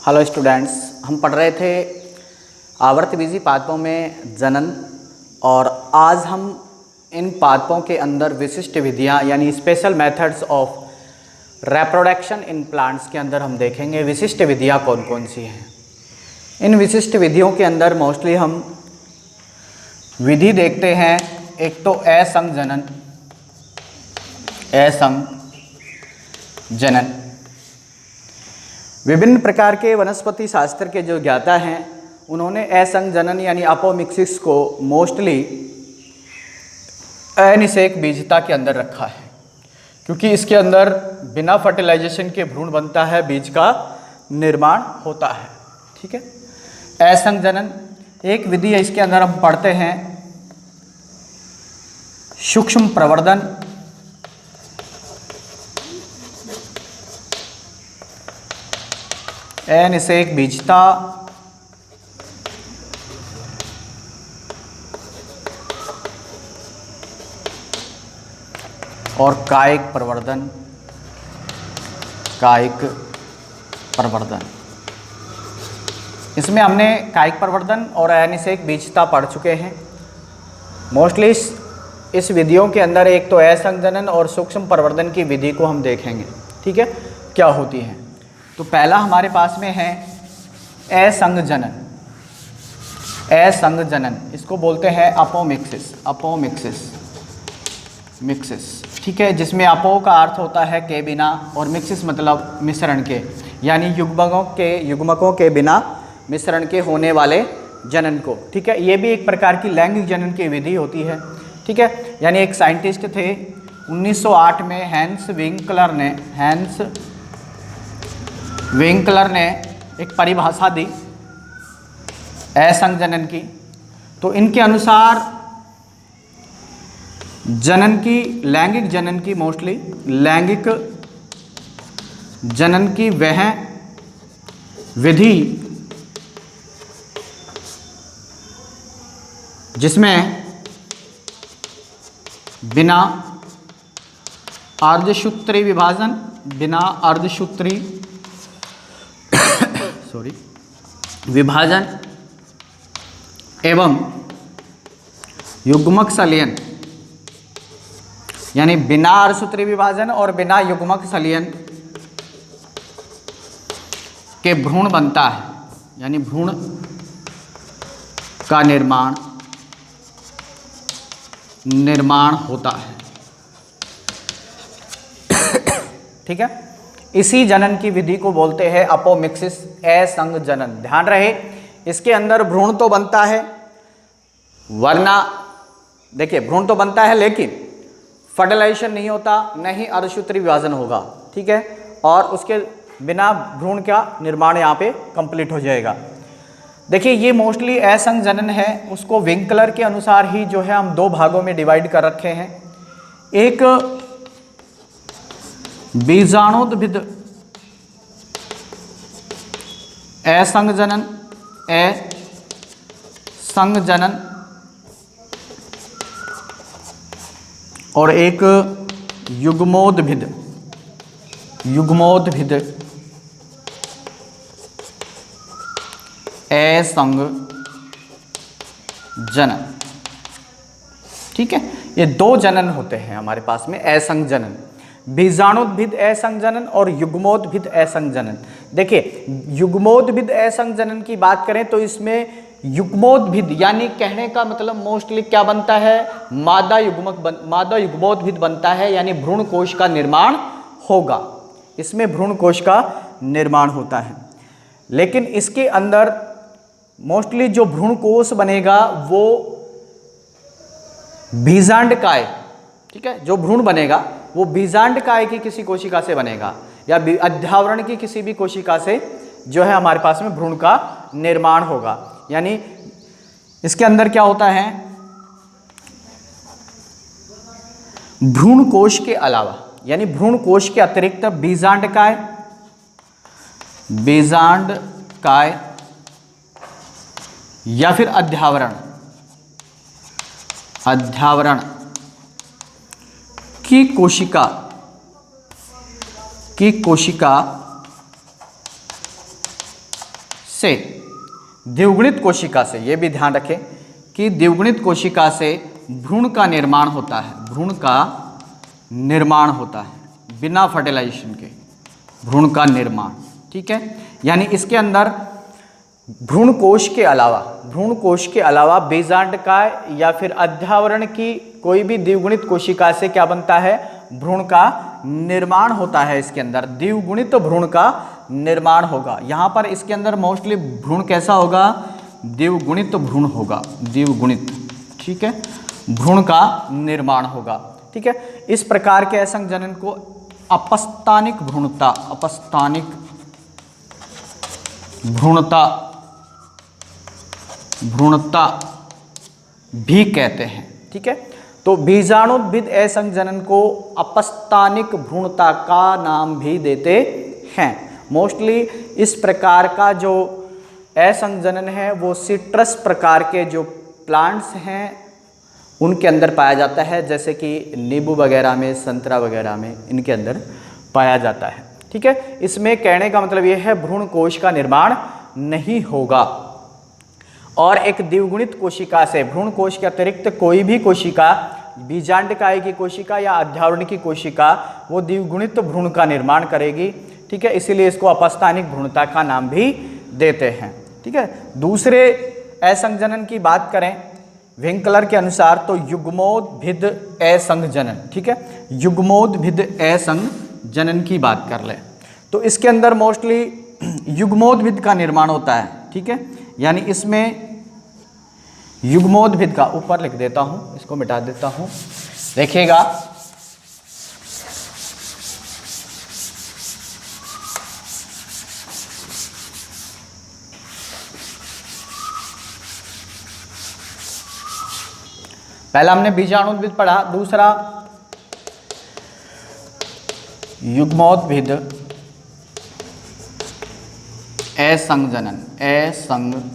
Hello students, हम पढ़ रहे थे आवर्तबीजी पादपों में जनन, और आज हम इन पादपों के अंदर विशिष्ट विधियां यानी special methods of reproduction in plants के अंदर हम देखेंगे विशिष्ट विधियां कौन कौन सी हैं। इन विशिष्ट विधियों के अंदर मोस्टली हम विधि देखते हैं, एक तो असंग जनन। विभिन्न प्रकार के वनस्पति शास्त्र के जो ज्ञाता हैं उन्होंने असंग जनन यानी अपोमिक्सिस को मोस्टली अनिषेक बीजता के अंदर रखा है, क्योंकि इसके अंदर बिना फर्टिलाइजेशन के भ्रूण बनता है, बीज का निर्माण होता है। ठीक है, असंग जनन एक विधि है। इसके अंदर हम पढ़ते हैं सूक्ष्म प्रवर्धन, अनिषेक बीजता, और कायिक प्रवर्धन। इसमें हमने कायिक प्रवर्धन और अनिषेक बीजता पढ़ चुके हैं। मोस्टली इस विधियों के अंदर एक तो असंग जनन और सूक्ष्म प्रवर्धन की विधि को हम देखेंगे। ठीक है, क्या होती है। तो पहला हमारे पास में है असंग जनन, इसको बोलते हैं अपोमिक्सिस। ठीक है, जिसमें अपो का अर्थ होता है के बिना और मिक्सिस मतलब मिश्रण के, यानी युग्मकों के बिना मिश्रण के होने वाले जनन को। ठीक है, ये भी एक प्रकार की लैंगिक जनन की विधि होती है। ठीक है, यानी एक साइंटिस्ट थे 1908 में हैंस विंकलर ने एक परिभाषा दी असंग जनन की। तो इनके अनुसार जनन की, लैंगिक जनन की, मोस्टली लैंगिक जनन की वह विधि जिसमें बिना अर्धसूत्री विभाजन एवं युग्मक संलयन, यानी बिना अर्धसूत्री विभाजन और बिना युग्मक संलयन के भ्रूण बनता है, यानी भ्रूण का निर्माण होता है। ठीक है, इसी जनन की विधि को बोलते हैं अपोमिक्सिस, असंग जनन। ध्यान रहे, इसके अंदर भ्रूण तो बनता है, वरना देखिए भ्रूण तो बनता है लेकिन फर्टिलाइजेशन नहीं होता, नहीं अर्धसूत्री विभाजन होगा। ठीक है, और उसके बिना भ्रूण का निर्माण यहाँ पे कंप्लीट हो जाएगा। देखिए ये मोस्टली असंग जनन है, उसको विंकलर के अनुसार ही जो है हम दो भागों में डिवाइड कर रखे हैं। एक बीजाणुद्भिद असंग जनन और एक युग्मोद्भिद असंग जनन। ठीक है, ये दो जनन होते हैं हमारे पास में, असंग जनन, बीजाणुद्भिद असंग जनन और युग्मोद्भिद असंग जनन। देखिए युग्मोद्भिद असंग जनन की बात करें तो इसमें युग्मोद्भिद यानी कहने का मतलब मोस्टली क्या बनता है, मादा युग्मोद्भिद बनता है, यानी भ्रूण कोश का निर्माण होगा। इसमें भ्रूण कोश का निर्माण होता है, लेकिन इसके अंदर मोस्टली जो भ्रूण कोश बनेगा वो बीजांडकाय, ठीक है, जो भ्रूण बनेगा वो बीजांडकाय की किसी कोशिका से बनेगा या अध्यावरण की किसी भी कोशिका से जो है हमारे पास में भ्रूण का निर्माण होगा। यानी इसके अंदर क्या होता है, भ्रूण कोश के अलावा यानी भ्रूण कोश के अतिरिक्त बीजांडकाय या फिर अध्यावरण की कोशिका से, द्विगुणित कोशिका से, ये भी ध्यान रखें कि द्विगुणित कोशिका से भ्रूण का निर्माण होता है, भ्रूण का निर्माण होता है बिना फर्टिलाइजेशन के, भ्रूण का निर्माण। ठीक है, यानी इसके अंदर भ्रूण कोश के अलावा बीजांडकाय या फिर अध्यावरण की कोई भी द्विगुणित कोशिका से क्या बनता है, भ्रूण का निर्माण होता है। इसके अंदर द्विगुणित भ्रूण का निर्माण होगा। यहाँ पर इसके अंदर मोस्टली भ्रूण कैसा होगा, द्विगुणित भ्रूण होगा, द्विगुणित। ठीक है, भ्रूण का निर्माण होगा। ठीक है, इस प्रकार के असंजनन को अपस्थानिक भ्रूणता, अपस्थानिक भ्रूणता भी कहते हैं। ठीक है, तो बीजाणुद्भिद असंजनन को अपस्थानिक भ्रूणता का नाम भी देते हैं। मोस्टली इस प्रकार का जो असंजनन है वो सिट्रस प्रकार के जो प्लांट्स हैं उनके अंदर पाया जाता है, जैसे कि नींबू वगैरह में, संतरा वगैरह में, इनके अंदर पाया जाता है। ठीक है, इसमें कहने का मतलब ये है भ्रूण कोश का निर्माण नहीं होगा और एक द्विगुणित कोशिका से, भ्रूण कोश के अतिरिक्त कोई भी कोशिका, बीजांडकाय की कोशिका या अध्यावरण की कोशिका, वो द्विगुणित भ्रूण का निर्माण करेगी। ठीक है, इसीलिए इसको अपस्थानिक भ्रूणता का नाम भी देते हैं। ठीक है, दूसरे असंजनन की बात करें विंकलर के अनुसार तो युग्मोद्भिद असंजनन। ठीक है, युग्मोद्भिद असंजनन की बात कर ले तो इसके अंदर मोस्टली युग्मोद्भिद का निर्माण होता है। ठीक है, यानी इसमें युग्मोद्भिद का, ऊपर लिख देता हूं, इसको मिटा देता हूं, देखिएगा पहला हमने बीजाणुद्भिद पढ़ा, दूसरा युग्मोद्भिद असंजनन, असंजनन।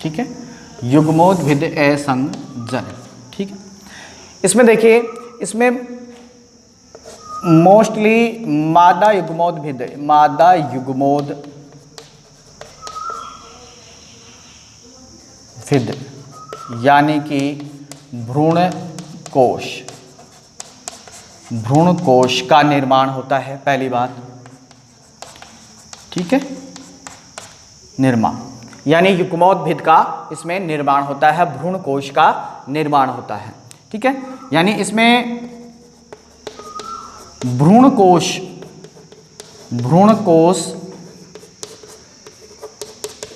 ठीक है, युग्मोद्भिद असंजनन। ठीक है, इसमें देखिए, इसमें मोस्टली मादा युग्मोद्भिद, मादा युग्मोद्भिद यानी कि भ्रूण कोश का निर्माण होता है, पहली बात। ठीक है, निर्माण यानी युग्मोद्भिद का इसमें निर्माण होता है, भ्रूण कोश का निर्माण होता है। ठीक है, यानी इसमें भ्रूण कोश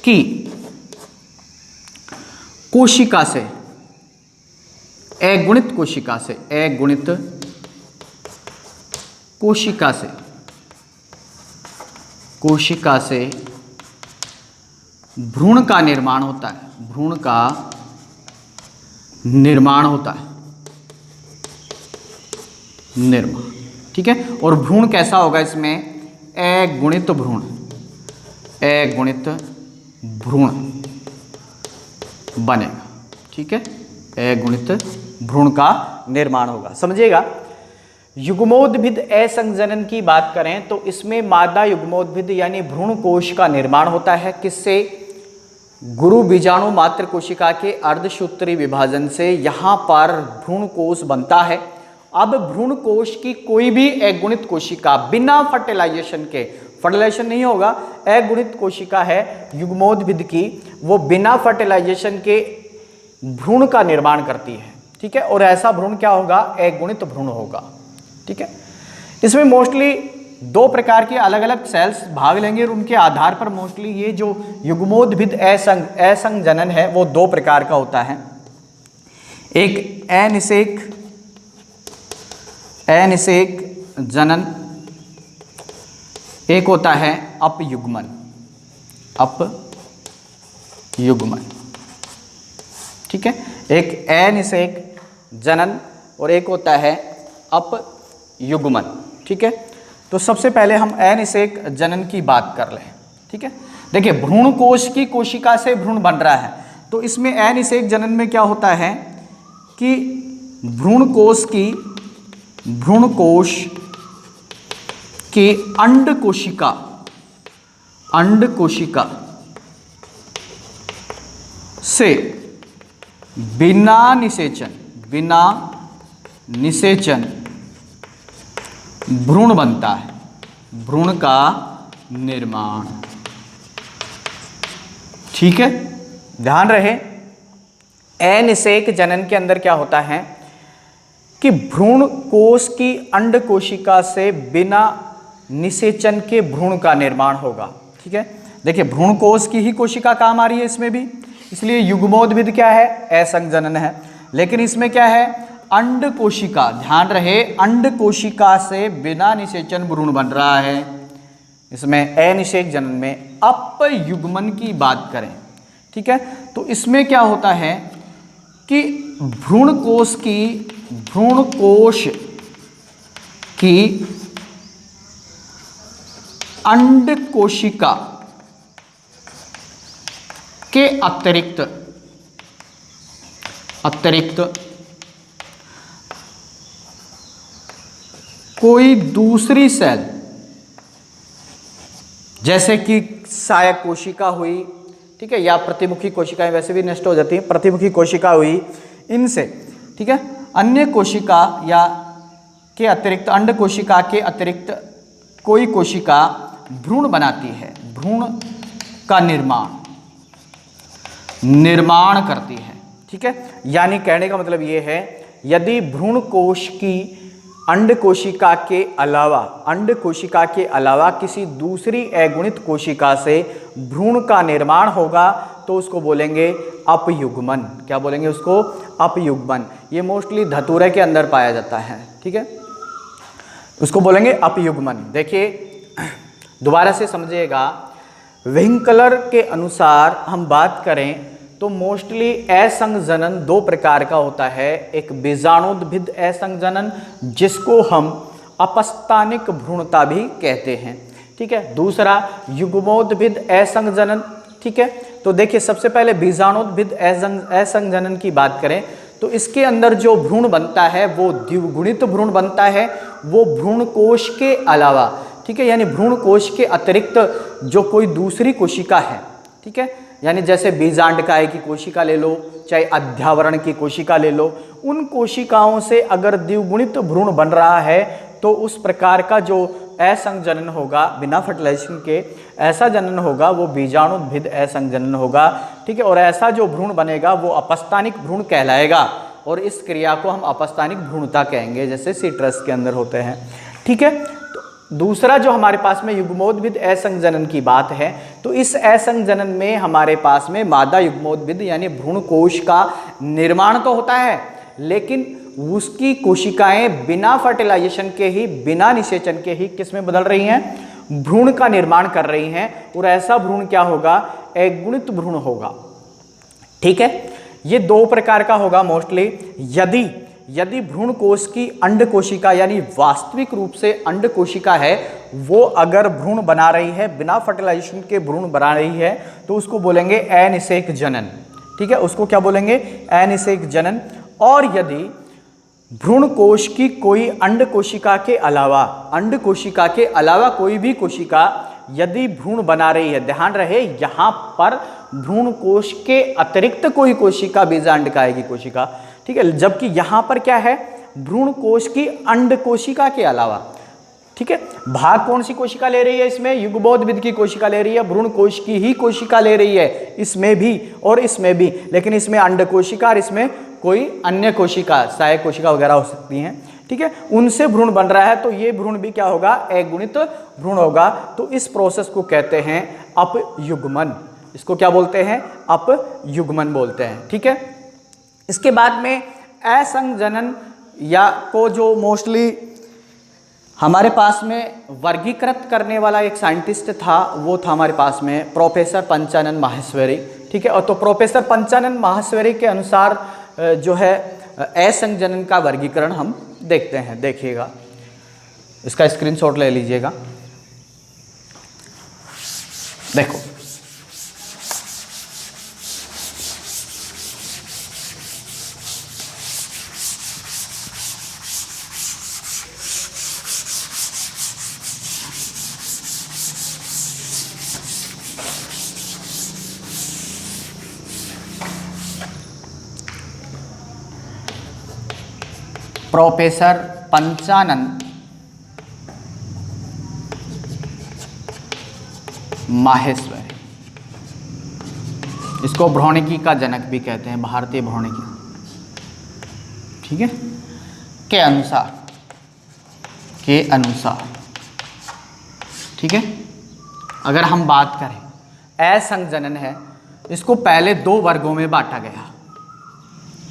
की कोशिका से, अगुणित कोशिका से, अगुणित कोशिका से भ्रूण का निर्माण होता है, भ्रूण का निर्माण होता है, निर्माण। ठीक है, और भ्रूण कैसा होगा इसमें, अगुणित भ्रूण, अगुणित भ्रूण बनेगा। ठीक है, अगुणित भ्रूण का निर्माण होगा। समझिएगा, युग्मोद्भिद असंजनन की बात करें तो इसमें मादा युग्मोद्भिद यानी भ्रूण कोश का निर्माण होता है, किससे, गुरु बीजाणु मात्र कोशिका के अर्धसूत्री विभाजन से। यहाँ पर भ्रूण कोश बनता है। अब भ्रूण कोश की कोई भी अगुणित कोशिका बिना फर्टिलाइजेशन के, फर्टिलाइजेशन नहीं होगा, अगुणित कोशिका है युग्मोद्भिद की, वो बिना फर्टिलाइजेशन के भ्रूण का निर्माण करती है। ठीक है, और ऐसा भ्रूण क्या होगा, अगुणित भ्रूण होगा। ठीक है, इसमें मोस्टली दो प्रकार के अलग अलग सेल्स भाग लेंगे और उनके आधार पर मोस्टली ये जो युग्मोद्भिद असंजनन है वो दो प्रकार का होता है। एक अनिषेक जनन, एक होता है अपयुग्मन, अपयुग्मन। ठीक है, एक अनिषेक जनन और एक होता है अपयुग्मन। ठीक है, तो सबसे पहले हम अनिषेक जनन की बात कर लें। ठीक है, देखिए भ्रूण कोश की कोशिका से भ्रूण बन रहा है, तो इसमें अनिषेक जनन में क्या होता है कि भ्रूण कोश के अंड कोशिका से बिना निषेचन भ्रूण बनता है, भ्रूण का निर्माण। ठीक है, ध्यान रहे अनिषेक जनन के अंदर क्या होता है कि भ्रूण कोश की अंड कोशिका से बिना निषेचन के भ्रूण का निर्माण होगा। ठीक है, देखिए भ्रूण कोश की ही कोशिका काम आ रही है इसमें भी, इसलिए युग्मोद्भिद क्या है, असंजनन है। लेकिन इसमें क्या है, अंड कोशिका, ध्यान रहे अंड कोशिका से बिना निषेचन भ्रूण बन रहा है। इसमें अनिषेक जनन में अपयुग्मन की बात करें, ठीक है, तो इसमें क्या होता है कि भ्रूण कोश की अंड कोशिका के अतिरिक्त कोई दूसरी सेल, जैसे कि सहायक कोशिका हुई, ठीक है, या प्रतिमुखी कोशिकाएं वैसे भी नष्ट हो जाती हैं, प्रतिमुखी कोशिका हुई, इनसे, ठीक है, अन्य कोशिका या के अतिरिक्त अंड कोशिका के अतिरिक्त कोई कोशिका भ्रूण बनाती है, भ्रूण का निर्माण करती है। ठीक है, यानी कहने का मतलब ये है यदि भ्रूण कोश की अंड कोशिका के अलावा किसी दूसरी अगुणित कोशिका से भ्रूण का निर्माण होगा तो उसको बोलेंगे अपयुग्मन। क्या बोलेंगे उसको, अपयुग्मन। ये मोस्टली धतूरे के अंदर पाया जाता है, ठीक है, उसको बोलेंगे अपयुग्मन। देखिए दोबारा से समझिएगा, विंकलर के अनुसार हम बात करें तो मोस्टली असंजनन दो प्रकार का होता है। एक बीजाणुद्भिद असंजनन जिसको हम अपस्थानिक भ्रूणता भी कहते हैं, ठीक है, दूसरा युग्मोद्भिद असंजनन। ठीक है, तो देखिए सबसे पहले बीजाणुद्भिद असंजनन की बात करें तो इसके अंदर जो भ्रूण बनता है वो द्विगुणित भ्रूण बनता है, वो भ्रूण कोश के अलावा, ठीक है, यानी भ्रूण कोश के अतिरिक्त जो कोई दूसरी कोशिका है, ठीक है, यानी जैसे बीजांडकाय की कोशिका ले लो, चाहे अध्यावरण की कोशिका ले लो, उन कोशिकाओं से अगर द्विगुणित भ्रूण बन रहा है तो उस प्रकार का जो असंजनन होगा बिना फर्टिलाइजेशन के, ऐसा जनन होगा वो बीजाणुद्भिद असंजनन होगा। ठीक है, और ऐसा जो भ्रूण बनेगा वो अपस्थानिक भ्रूण कहलाएगा और इस क्रिया को हम अपस्थानिक भ्रूणता कहेंगे, जैसे सीट्रस के अंदर होते हैं। ठीक है, तो दूसरा जो हमारे पास में युग्मोद्भिद असंजनन की बात है तो इस असंजनन में हमारे पास में मादा युग्मोद्भिद यानी भ्रूण कोश का निर्माण तो होता है, लेकिन उसकी कोशिकाएं बिना फर्टिलाइजेशन के ही, बिना निषेचन के ही किस में बदल रही हैं, भ्रूण का निर्माण कर रही हैं, और ऐसा भ्रूण क्या होगा, अगुणित भ्रूण होगा। ठीक है, ये दो प्रकार का होगा मोस्टली। यदि भ्रूण कोश की अंड कोशिका यानी वास्तविक रूप से अंड कोशिका है वो अगर भ्रूण बना रही है, बिना फर्टिलाइजेशन के भ्रूण बना रही है, तो उसको बोलेंगे अनिषेक जनन। ठीक है, उसको क्या बोलेंगे, अनिषेक जनन। और यदि भ्रूण कोश की कोई अंड कोशिका के अलावा कोई भी कोशिका यदि भ्रूण बना रही है, ध्यान रहे यहाँ पर भ्रूण कोश के अतिरिक्त कोई कोशिका बीजांडकाय की कोशिका, ठीक है, जबकि यहाँ पर क्या है, भ्रूण कोश की अंड कोशिका के अलावा। ठीक है, भाग कौन सी कोशिका ले रही है इसमें, युग्मोद्भिद की कोशिका ले रही है, भ्रूण कोश की ही कोशिका ले रही है इसमें भी और इसमें भी, लेकिन इसमें अंड कोशिका और इसमें कोई अन्य कोशिका, सहायक कोशिका वगैरह हो सकती हैं। ठीक है, उनसे भ्रूण बन रहा है तो ये भ्रूण भी क्या होगा, अगुणित भ्रूण होगा। तो इस प्रोसेस को कहते हैं अपयुग्मन। इसको क्या बोलते हैं, अपयुग्मन बोलते हैं। ठीक है, इसके बाद में असंजनन या को जो मोस्टली हमारे पास में वर्गीकृत करने वाला एक साइंटिस्ट था, वो था हमारे पास में प्रोफेसर पंचानन माहेश्वरी। ठीक है, और तो प्रोफेसर पंचानन माहेश्वरी के अनुसार जो है असंजनन का वर्गीकरण हम देखते हैं। देखिएगा, इसका स्क्रीनशॉट ले लीजिएगा। देखो, प्रोफेसर पंचानन माहेश्वरी, इसको भ्रौणिकी का जनक भी कहते हैं, भारतीय भ्रौणिकी, ठीक है। के अनुसार, ठीक है। अगर हम बात करें असंजनन है, इसको पहले 2 वर्गों में बांटा गया,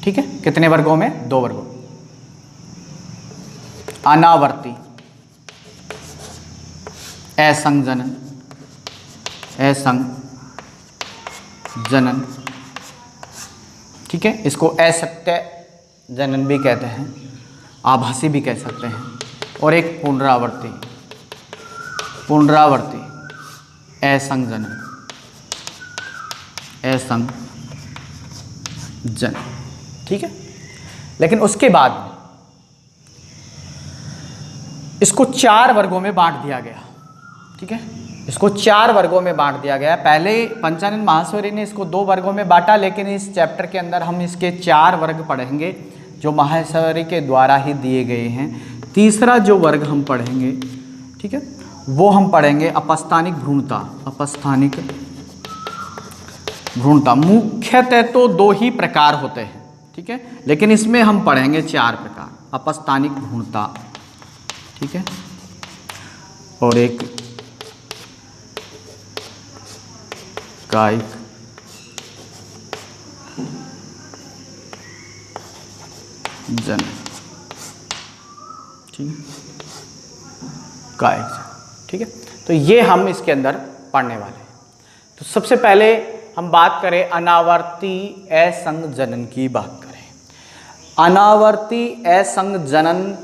ठीक है। कितने वर्गों में? 2 वर्गों। अनावर्ती असंजनन, असंजनन, ठीक है। इसको असत्य जनन भी कहते हैं, आभासी भी कह सकते हैं। और एक पुनरावर्ती असंजनन, ठीक है। लेकिन उसके बाद इसको 4 वर्गों में बांट दिया गया, ठीक है। इसको 4 वर्गों में बांट दिया गया। पहले पंचानन माहेश्वरी ने इसको 2 वर्गों में बांटा, लेकिन इस चैप्टर के अंदर हम इसके 4 वर्ग पढ़ेंगे जो माहेश्वरी के द्वारा ही दिए गए हैं। तीसरा जो वर्ग हम पढ़ेंगे, ठीक है, वो हम पढ़ेंगे अपस्थानिक भ्रूणता। मुख्यतः तो 2 ही प्रकार होते हैं, ठीक है, लेकिन इसमें हम पढ़ेंगे 4 प्रकार। अपस्थानिक भ्रूणता, ठीक है, और एक कायिक जनन, ठीक है, कायिक, ठीक है। तो ये हम इसके अंदर पढ़ने वाले हैं। तो सबसे पहले हम बात करें अनावर्ती असंजनन की बात करें। अनावर्ती असंजनन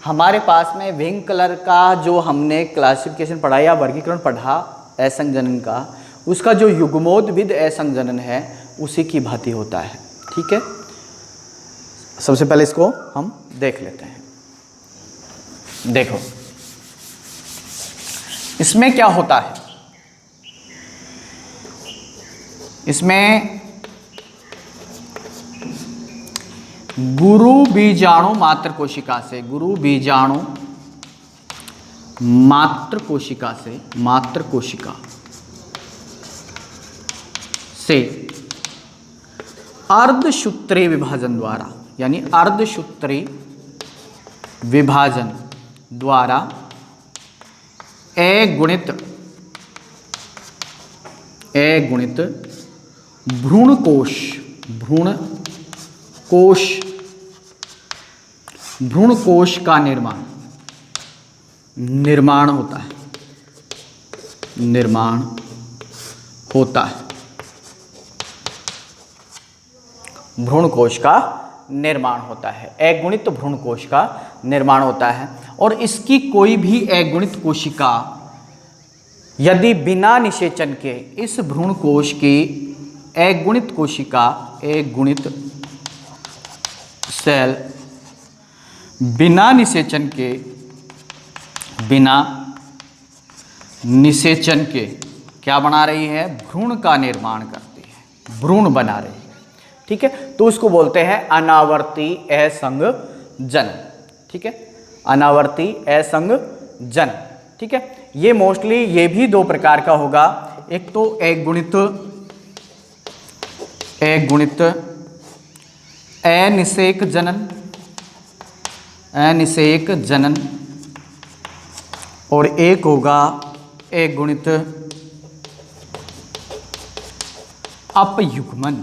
हमारे पास में विंग कलर का जो हमने क्लासिफिकेशन पढ़ा या वर्गीकरण पढ़ा असंजनन का, उसका जो युग्मोद्भिद असंजनन है उसी की भांति होता है, ठीक है। सबसे पहले इसको हम देख लेते हैं। देखो इसमें क्या होता है, इसमें गुरु बीजाणु मात्र कोशिका से अर्धसूत्री विभाजन द्वारा, यानी अर्धसूत्री विभाजन द्वारा अगुणित भ्रूणकोश का निर्माण होता है। भ्रूणकोश का निर्माण होता है, अगुणित भ्रूणकोश का निर्माण होता है। और इसकी कोई भी अगुणित कोशिका यदि बिना निषेचन के इस भ्रूणकोश की अगुणित कोशिका, अगुणित सेल बिना निषेचन के क्या बना रही है? भ्रूण का निर्माण करती है, भ्रूण बना रही है, ठीक है। तो उसको बोलते हैं अनावर्ती असंजनन, ठीक है, अनावर्ती असंजनन, ठीक है। ये मोस्टली ये भी 2 प्रकार का होगा। एक तो अगुणित अनिषेक जनन, और एक होगा अगुणित अपयुग्मन।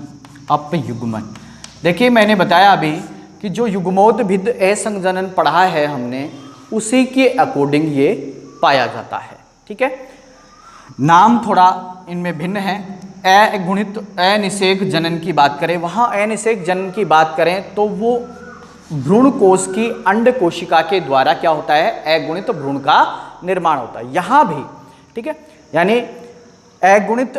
देखिए मैंने बताया अभी कि जो युग्मोद्भिद असंजनन पढ़ा है हमने, उसी के अकॉर्डिंग ये पाया जाता है, ठीक है। नाम थोड़ा इनमें भिन्न है। अगुणित अनिषेक जनन की बात करें, वहाँ अनिषेक जनन की बात करें तो वो भ्रूण कोश की अंड कोशिका के द्वारा क्या होता है? अगुणित भ्रूण का निर्माण होता है। यहाँ भी, ठीक है, यानी अगुणित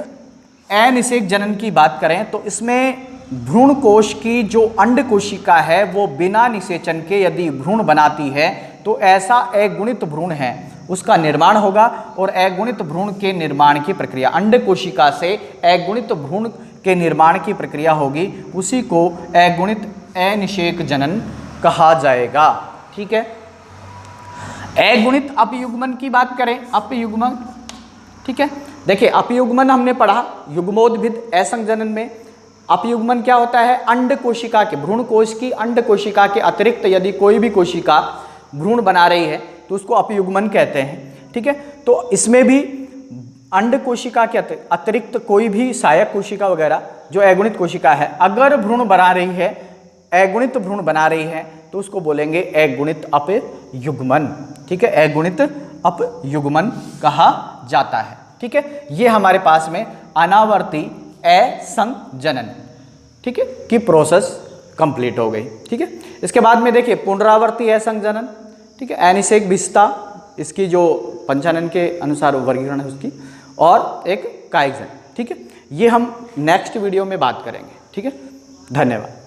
अनिषेक जनन की बात करें तो इसमें भ्रूण कोश की जो अंड कोशिका है वो बिना निषेचन के यदि भ्रूण बनाती है तो ऐसा अगुणित भ्रूण है उसका निर्माण होगा। और अगुणित भ्रूण के निर्माण की प्रक्रिया, अंड कोशिका से अगुणित भ्रूण के निर्माण की प्रक्रिया होगी, उसी को अगुणित अनिषेक जनन कहा जाएगा। ठीक है, अगुणित अपयुग्मन की बात करें, अपयुग्मन, ठीक है, देखिए अपयुग्मन हमने पढ़ा युग्मोद्भिद असंजनन में। अपयुग्मन क्या होता है? अंड कोशिका के, भ्रूण कोश की अंड कोशिका के अतिरिक्त यदि कोई भी कोशिका भ्रूण बना रही है तो उसको अपयुग्मन कहते हैं। ठीक है, तो इसमें भी अंड कोशिका के अतिरिक्त कोई भी सहायक कोशिका वगैरह जो अगुणित कोशिका है अगर भ्रूण बना रही है, अगुणित भ्रूण बना रही है तो उसको बोलेंगे अगुणित अपयुग्मन। ठीक है, अगुणित अपयुग्मन कहा जाता है। ठीक है, ये हमारे पास में अनावर्ती असंजनन, ठीक है, की प्रोसेस कंप्लीट हो गई। ठीक है, इसके बाद में देखिए पुनरावर्ती असंजनन। ठीक है, एनिसेक विस्ता इसकी जो पंचानन के अनुसार वर्गीकरण है उसकी, और एक काइक्सन। ठीक है, ये हम नेक्स्ट वीडियो में बात करेंगे। ठीक है, धन्यवाद।